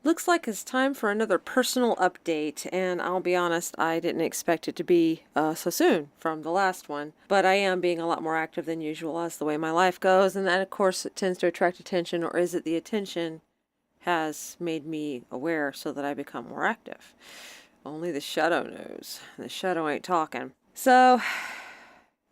Looks like it's time for another personal update, and I'll be honest, I didn't expect it to be so soon from the last one, but I am being a lot more active than usual as the way my life goes, and that of course it tends to attract attention, or is it the attention has made me aware so that I become more active? Only the shadow knows. The shadow ain't talking. So,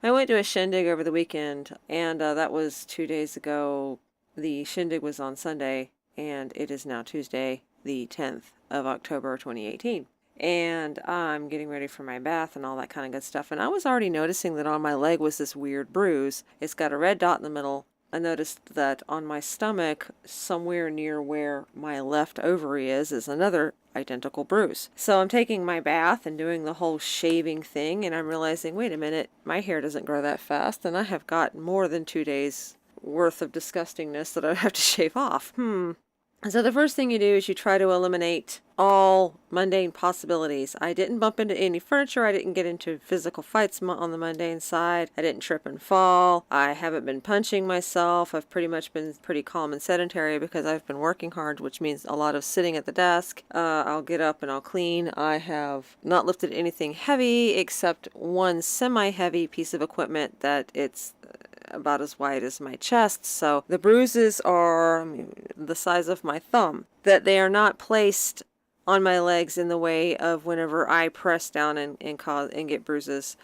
I went to a shindig over the weekend, and that was 2 days ago. The shindig was on Sunday, and it is now Tuesday, the 10th of October, 2018. And I'm getting ready for my bath and all that kind of good stuff. And I was already noticing that on my leg was this weird bruise. It's got a red dot in the middle. I noticed that on my stomach, somewhere near where my left ovary is another identical bruise. So I'm taking my bath and doing the whole shaving thing, and I'm realizing, wait a minute, my hair doesn't grow that fast, and I have got more than 2 days worth of disgustingness that I have to shave off. So the first thing you do is you try to eliminate all mundane possibilities. I didn't bump into any furniture. I didn't get into physical fights on the mundane side. I didn't trip and fall. I haven't been punching myself. I've pretty much been pretty calm and sedentary because I've been working hard, which means a lot of sitting at the desk. I'll get up and I'll clean. I have not lifted anything heavy except one semi-heavy piece of equipment that it's about as wide as my chest, so the bruises are the size of my thumb, that they are not placed on my legs in the way of whenever I press down and get bruises.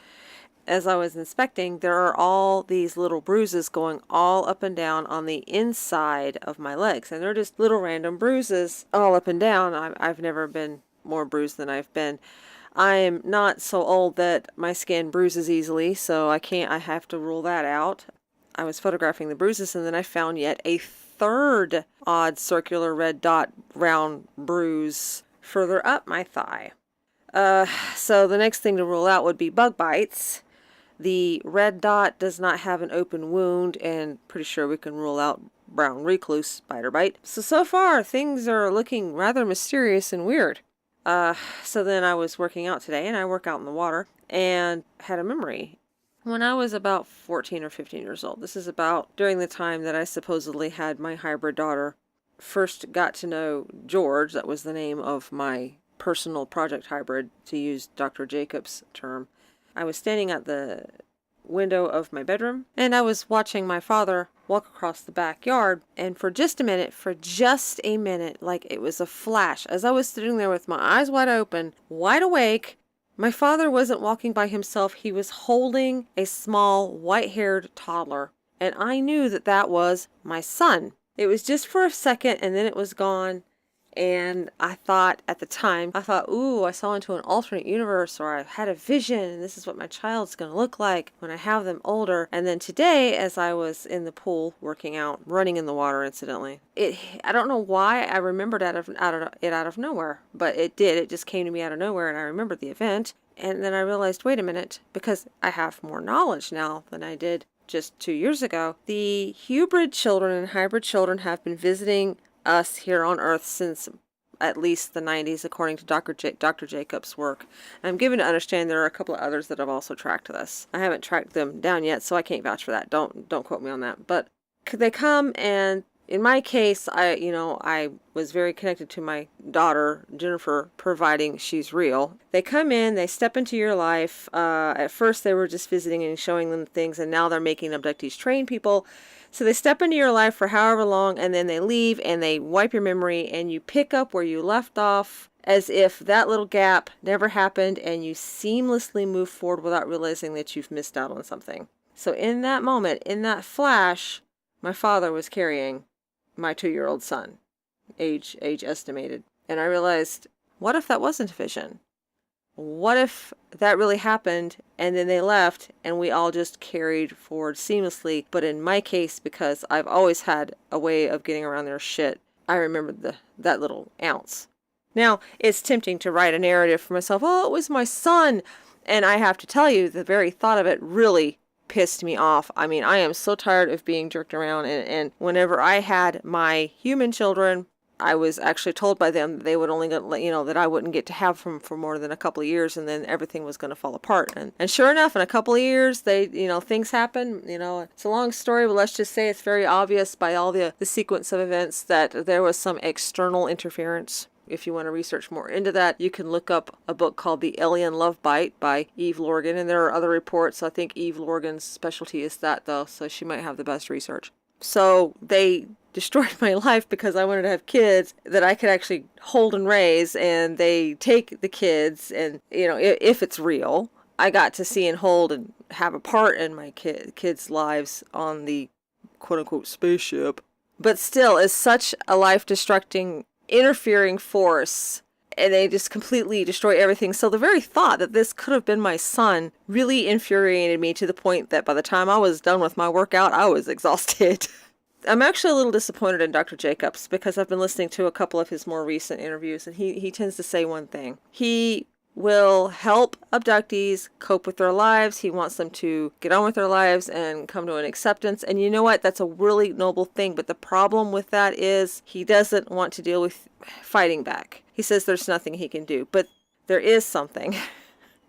As I was inspecting, there are all these little bruises going all up and down on the inside of my legs, and they're just little random bruises all up and down. I've never been more bruised than I've been. I am not so old that my skin bruises easily, so I have to rule that out. I was photographing the bruises, and then I found yet a third odd circular red dot round bruise further up my thigh. So the next thing to rule out would be bug bites. The red dot does not have an open wound, and pretty sure we can rule out brown recluse spider bite. So far, things are looking rather mysterious and weird. So then I was working out today, and I work out in the water, and had a memory. When I was about 14 or 15 years old, this is about during the time that I supposedly had my hybrid daughter, first got to know George. That was the name of my personal project hybrid, to use Dr. Jacobs' term. I was standing at the window of my bedroom, and I was watching my father walk across the backyard, and for just a minute, like it was a flash, as I was sitting there with my eyes wide open, wide awake, my father wasn't walking by himself. He was holding a small white-haired toddler, and I knew that that was my son. It was just for a second, and then it was gone. And I thought at the time, ooh, I saw into an alternate universe, or I had a vision, and this is what my child's going to look like when I have them older. And then today, as I was in the pool working out, running in the water incidentally, I don't know why I remembered it out of nowhere, but it did. It just came to me out of nowhere, and I remembered the event. And then I realized, wait a minute, because I have more knowledge now than I did just 2 years ago. The hybrid children and hybrid children have been visiting us here on Earth since at least the 90s, according to Dr. Jacobs' work. I'm given to understand there are a couple of others that have also tracked this. I haven't tracked them down yet, so I can't vouch for that. Don't quote me on that. But they come, and in my case, I was very connected to my daughter, Jennifer, providing she's real. They come in, they step into your life. At first, they were just visiting and showing them things, and now they're making abductees train people. So they step into your life for however long, and then they leave, and they wipe your memory, and you pick up where you left off as if that little gap never happened, and you seamlessly move forward without realizing that you've missed out on something. So in that moment, in that flash, my father was carrying my 2-year-old son, age estimated. And I realized, what if that wasn't a vision? What if that really happened, and then they left, and we all just carried forward seamlessly? But in my case, because I've always had a way of getting around their shit, I remembered that little ounce. Now, it's tempting to write a narrative for myself. Oh, it was my son. And I have to tell you, the very thought of it really pissed me off. I mean, I am so tired of being jerked around, and whenever I had my human children, I was actually told by them that they would only let that I wouldn't get to have them for more than a couple of years, and then everything was going to fall apart. And sure enough, in a couple of years, they things happen. It's a long story, but let's just say it's very obvious by all the sequence of events that there was some external interference. If you want to research more into that, you can look up a book called The Alien Love Bite by Eve Lorgan, and there are other reports. I think Eve Lorgan's specialty is that, though, so she might have the best research. So they destroyed my life because I wanted to have kids that I could actually hold and raise, and they take the kids, and if it's real, I got to see and hold and have a part in my kids' lives on the quote-unquote spaceship. But still, it's such a life-destructing, interfering force, and they just completely destroy everything. So the very thought that this could have been my son really infuriated me to the point that by the time I was done with my workout, I was exhausted. I'm actually a little disappointed in Dr. Jacobs because I've been listening to a couple of his more recent interviews, and he tends to say one thing. He will help abductees cope with their lives. He wants them to get on with their lives and come to an acceptance. And you know what? That's a really noble thing. But the problem with that is he doesn't want to deal with fighting back. He says there's nothing he can do. But there is something.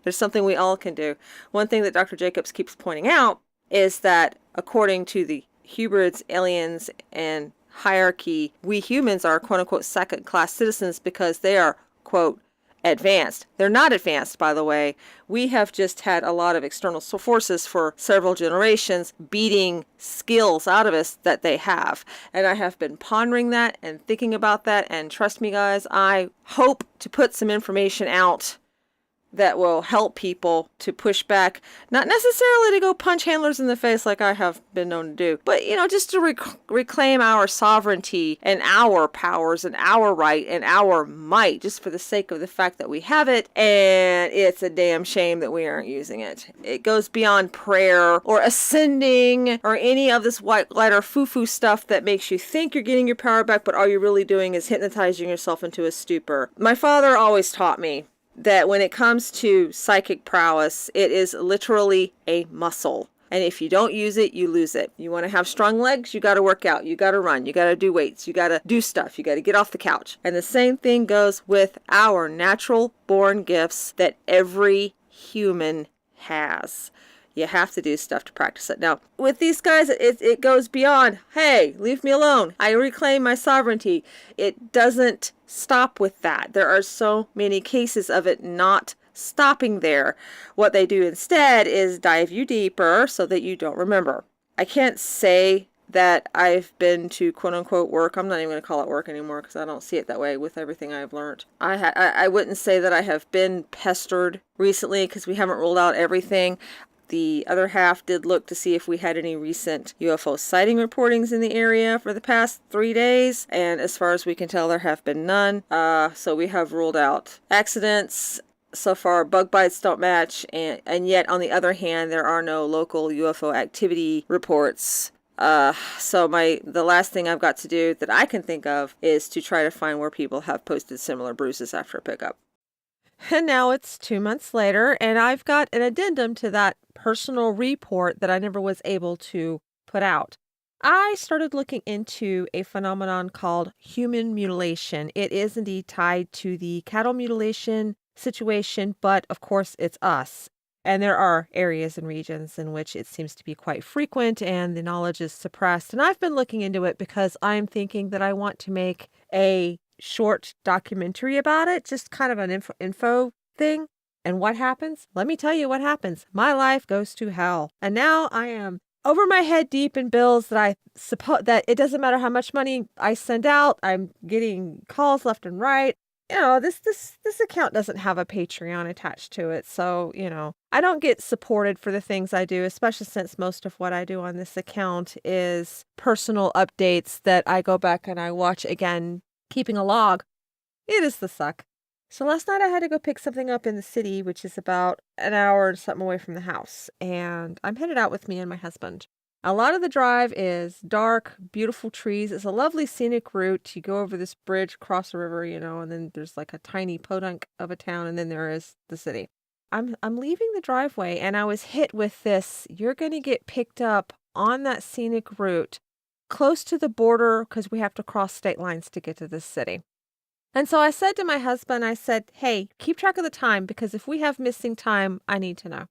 There's something we all can do. One thing that Dr. Jacobs keeps pointing out is that according to the hybrids, aliens, and hierarchy, we humans are quote-unquote second-class citizens because they are, quote, advanced. They're not advanced, by the way. We have just had a lot of external forces for several generations beating skills out of us that they have. And I have been pondering that and thinking about that. And trust me, guys, I hope to put some information out that will help people to push back, not necessarily to go punch handlers in the face like I have been known to do, but, just to reclaim our sovereignty and our powers and our right and our might, just for the sake of the fact that we have it, and it's a damn shame that we aren't using it. It goes beyond prayer or ascending or any of this white light or foo-foo stuff that makes you think you're getting your power back, but all you're really doing is hypnotizing yourself into a stupor. My father always taught me that when it comes to psychic prowess, it is literally a muscle. And if you don't use it, you lose it. You want to have strong legs, you got to work out, you got to run, you got to do weights, you got to do stuff, you got to get off the couch. And the same thing goes with our natural born gifts that every human has. You have to do stuff to practice it. Now, with these guys, it goes beyond, hey, leave me alone. I reclaim my sovereignty. It doesn't stop with that. There are so many cases of it not stopping there. What they do instead is dive you deeper so that you don't remember. I can't say that I've been to quote-unquote work. I'm not even going to call it work anymore because I don't see it that way with everything I've learned. I wouldn't say that I have been pestered recently because we haven't ruled out everything. The other half did look to see if we had any recent UFO sighting reportings in the area for the past 3 days, and as far as we can tell, there have been none. So we have ruled out accidents. So far, bug bites don't match, and yet, on the other hand, there are no local UFO activity reports. So the last thing I've got to do that I can think of is to try to find where people have posted similar bruises after a pickup. And now it's 2 months later, and I've got an addendum to that personal report that I never was able to put out. I started looking into a phenomenon called human mutilation. It is indeed tied to the cattle mutilation situation, but of course it's us. And there are areas and regions in which it seems to be quite frequent and the knowledge is suppressed. And I've been looking into it because I'm thinking that I want to make a short documentary about it, just kind of an info thing. And what happens? Let me tell you what happens. My life goes to hell. And now I am over my head deep in bills that I suppose that it doesn't matter how much money I send out. I'm getting calls left and right. This account doesn't have a Patreon attached to it. So, I don't get supported for the things I do, especially since most of what I do on this account is personal updates that I go back and I watch again, keeping a log. It is the suck. So last night I had to go pick something up in the city, which is about an hour and something away from the house. And I'm headed out with me and my husband. A lot of the drive is dark, beautiful trees. It's a lovely scenic route. You go over this bridge, cross a river, and then there's like a tiny podunk of a town, and then there is the city. I'm leaving the driveway, and I was hit with this, you're going to get picked up on that scenic route close to the border because we have to cross state lines to get to this city. And so I said to my husband, I said, hey, keep track of the time because if we have missing time, I need to know.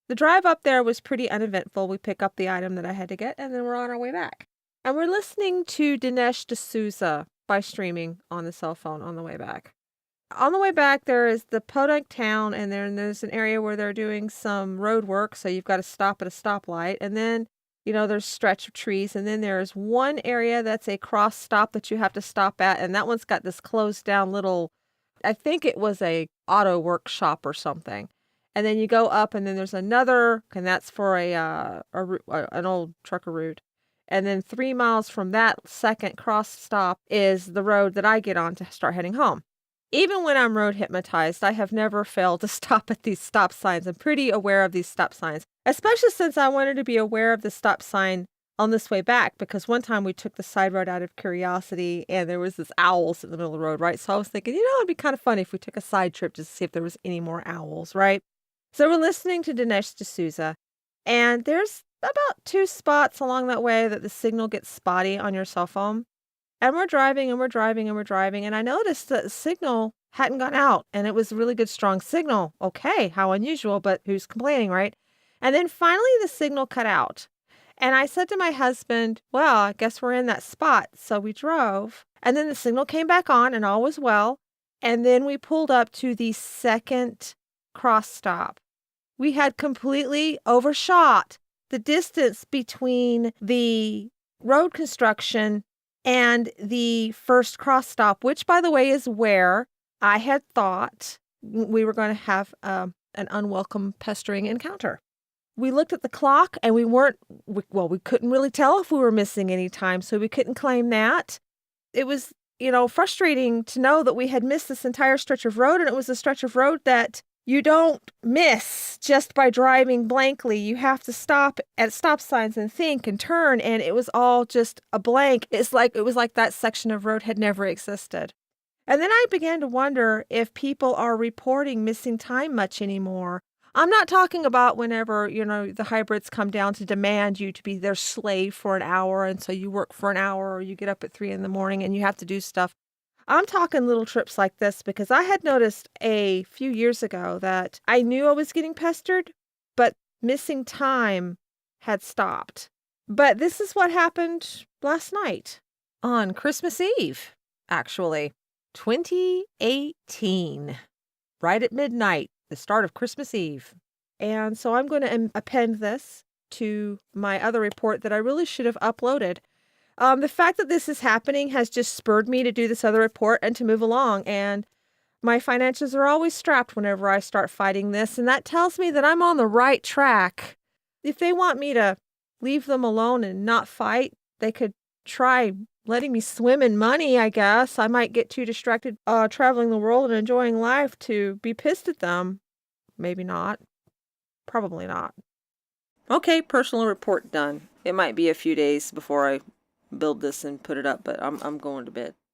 The drive up there was pretty uneventful. We pick up the item that I had to get, and then we're on our way back. And we're listening to Dinesh D'Souza by streaming on the cell phone on the way back. On the way back, there is the Podunk town, and there's an area where they're doing some road work, so you've got to stop at a stoplight. And then, there's a stretch of trees, and then there's one area that's a cross stop that you have to stop at, and that one's got this closed down little, I think it was a auto workshop or something. And then you go up, and then there's another, and that's for an old trucker route. And then 3 miles from that second cross stop is the road that I get on to start heading home. Even when I'm road hypnotized, I have never failed to stop at these stop signs. I'm pretty aware of these stop signs, especially since I wanted to be aware of the stop sign on this way back, because one time we took the side road out of curiosity and there was this owls in the middle of the road, right? So I was thinking, it'd be kind of funny if we took a side trip just to see if there was any more owls, right? So we're listening to Dinesh D'Souza, and there's about 2 spots along that way that the signal gets spotty on your cell phone. And we're driving and we're driving and we're driving. And I noticed that the signal hadn't gone out and it was a really good strong signal. Okay, how unusual, but who's complaining, right? And then finally the signal cut out. And I said to my husband, well, I guess we're in that spot. So we drove and then the signal came back on and all was well. And then we pulled up to the second cross stop. We had completely overshot the distance between the road construction and the first cross stop, which, by the way, is where I had thought we were going to have an unwelcome pestering encounter. We looked at the clock and we couldn't really tell if we were missing any time, so we couldn't claim that. It was, frustrating to know that we had missed this entire stretch of road, and it was a stretch of road that you don't miss just by driving blankly. You have to stop at stop signs and think and turn, and it was all just a blank. It was like that section of road had never existed. And then I began to wonder if people are reporting missing time much anymore. I'm not talking about whenever, the hybrids come down to demand you to be their slave for an hour, and so you work for an hour or you get up at 3 a.m. and you have to do stuff. I'm talking little trips like this because I had noticed a few years ago that I knew I was getting pestered, but missing time had stopped. But this is what happened last night on Christmas Eve, actually, 2018, right at midnight, the start of Christmas Eve. And so I'm going to append this to my other report that I really should have uploaded. The fact that this is happening has just spurred me to do this other report and to move along. And my finances are always strapped whenever I start fighting this. And that tells me that I'm on the right track. If they want me to leave them alone and not fight, they could try letting me swim in money, I guess. I might get too distracted traveling the world and enjoying life to be pissed at them. Maybe not. Probably not. Okay, personal report done. It might be a few days before I build this and put it up, but I'm going to bed.